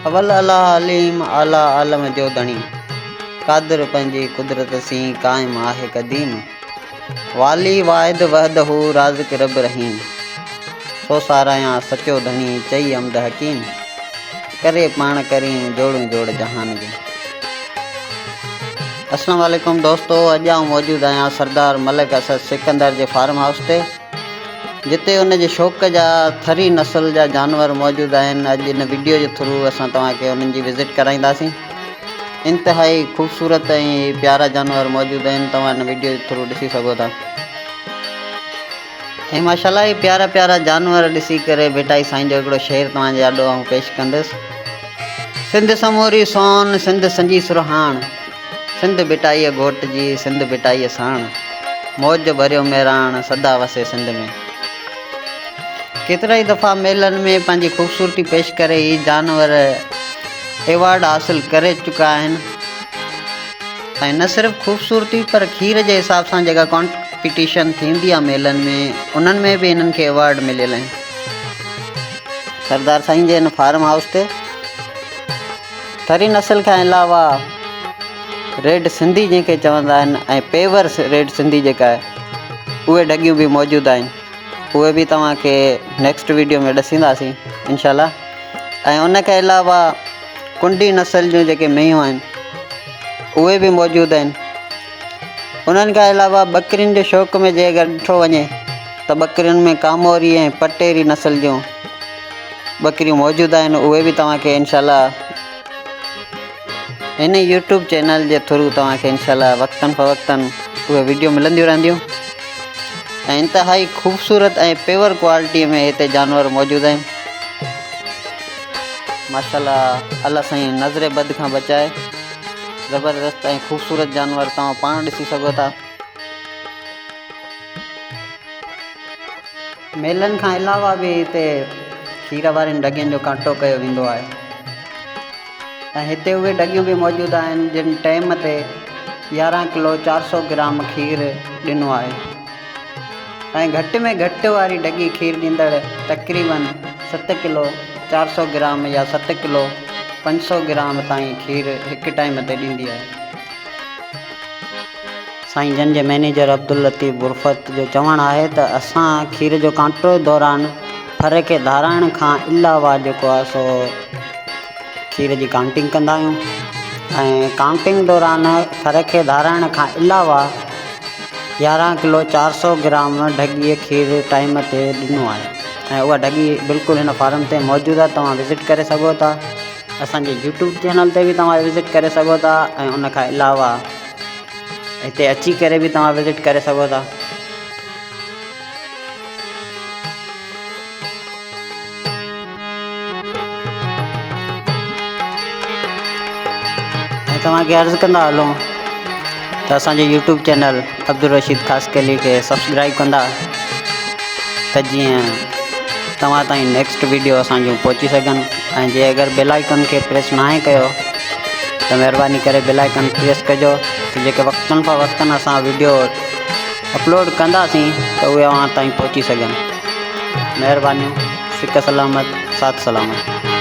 अवल अला अलीम आला आलम जो धणी कादिर पंहिंजी कुदरत सी क़ाइम आहे क़दीम वाली वाहिद वहदहू राज़िक रब रहीम सो सारायां सचो धणी चई अमद हकीम करे पाण करीम जोड़ू जोड़ जहान जो। अस्सलाम वालेकुम दोस्तों, अॼु आउं मौजूदु आहियां सरदार मलिक असद सिकंदर जे फार्म हाउस ते, जिते उनजे शौक़ जा थरी नस्ल जा जानवर मौजूदु आहिनि। अॼु इन वीडियो जे थ्रू असां तव्हांखे उन्हनि जी विज़िट कराईंदासीं। इंतिहाई ख़ूबसूरत ऐं प्यारा जानवर मौजूदु आहिनि, तव्हां इन वीडियो जे थ्रू ॾिसी सघो था। ऐं माशाल्लाह ही प्यारा प्यारा जानवर ॾिसी करे बेटा ई साईं जो हिकिड़ो शेर तव्हांजे आॾो आउं पेश कंदुसि। सिंध समूरी सोन सिंध संजी सुरहाण सिंध बिटाईअ घोट जी सिंध बिटाईअ साण मौज भरियो मेराण सदा वसे सिंध में। केतिरा ई दफ़ा मेलनि में पंहिंजी ख़ूबसूरती पेश करे ही जानवर एवॉर्ड हासिल करे चुका आहिनि। ऐं न सिर्फ़ु ख़ूबसूरती पर खीर जे हिसाब सां जेका कॉम्पिटिशन थींदी आहे मेलनि में, उन्हनि में बि इन्हनि खे अवॉर्ड मिलियल आहिनि। सरदार साईं जे हिन फार्म हाउस ते थरी नस्ल खां अलावा रेड सिंधी जंहिंखे चवंदा आहिनि ऐं पेवर रेड सिंधी जेका आहे उहे ढगियूं बि मौजूदु आहिनि। उहे बि तव्हांखे नेक्स्ट वीडियो में ॾसींदासीं इंशाल्लाह। ऐं उन खां अलावा कुंडी नस्ल जूं जेके मेंहियूं आहिनि उहे बि मौजूदु आहिनि। उन्हनि खां अलावा ॿकरियुनि जे शौक़ में जे अगरि ॾिठो वञे त ॿकरियुनि में कामोरी ऐं पटेरी नस्ल जूं ॿकरियूं मौजूदु आहिनि। उहे बि तव्हांखे इंशाल्लाह हिन यूट्यूब चैनल जे थ्रू तव्हांखे इंशाल्लाह वक़्तन फ़वक़्तन उहे वीडियो मिलंदियूं रहंदियूं। ऐं इंतिहाई ख़ूबसूरत ऐं पेवर क्वालिटीअ में हिते जानवर मौजूदु आहिनि। माशाल्लाह अल्लाह साईं नज़रे बद खां बचाए, ज़बरदस्त ऐं ख़ूबसूरत जानवर तव्हां पाण ॾिसी सघो था। मेलनि खां अलावा बि हिते खीर वारनि ढगियुनि जो कांटो कयो वेंदो आहे। ऐं हिते उहे ढगियूं बि मौजूदु आहिनि जिन टाइम ते 11 किलो 400 ग्राम खीर ॾिनो आहे। ऐं घटि में घटि वारी ढगी खीर ॾींदड़ तक़रीबन 7 किलो 400 ग्राम या 7 किलो 500 ग्राम ताईं खीर हिकु टाइम ते ॾींदी आहे। साईं जन जे मैनेजर अब्दुल लतीफ़ बुरफ़त जो चवणु आहे त असां खीर जो कांटो दौरान फर खे धाराइण खां अलावा जेको आहे सो खीर जी काउंटिंग कंदा आहियूं। ऐं काउंटिंग दौरान फर खे धाराइण खां अलावा 11 किलो 400 ग्राम ढगीअ खीर टाइम ते ॾिनो आहे। ऐं उहा ढगी बिल्कुलु हिन फार्म ते मौजूदु आहे, तव्हां विज़िट करे सघो था। असांजे यूट्यूब चैनल ते बि तव्हां विज़िट करे सघो था ऐं उन खां अलावा हिते अची करे बि तव्हां विज़िट करे सघो था। तव्हांखे अर्ज़ु कंदा हलूं त असांजे यूट्यूब चैनल अब्दुल रशीद ख़ासकली खे सब्सक्राइब कंदा त जीअं तव्हां ताईं नेक्स्ट वीडियो असांजूं पहुची सघनि। ऐं जे अगरि बेल आइकन खे प्रेस न आहे कयो त महिरबानी करे बेल आइकन प्रेस कजो त जेके वक़्तन फ़वक़्तन असां वीडियो अपलोड कंदासीं त उहे अव्हां ताईं पहुची सघनि। महिरबानी, सिक सलामत, साथ सलामत।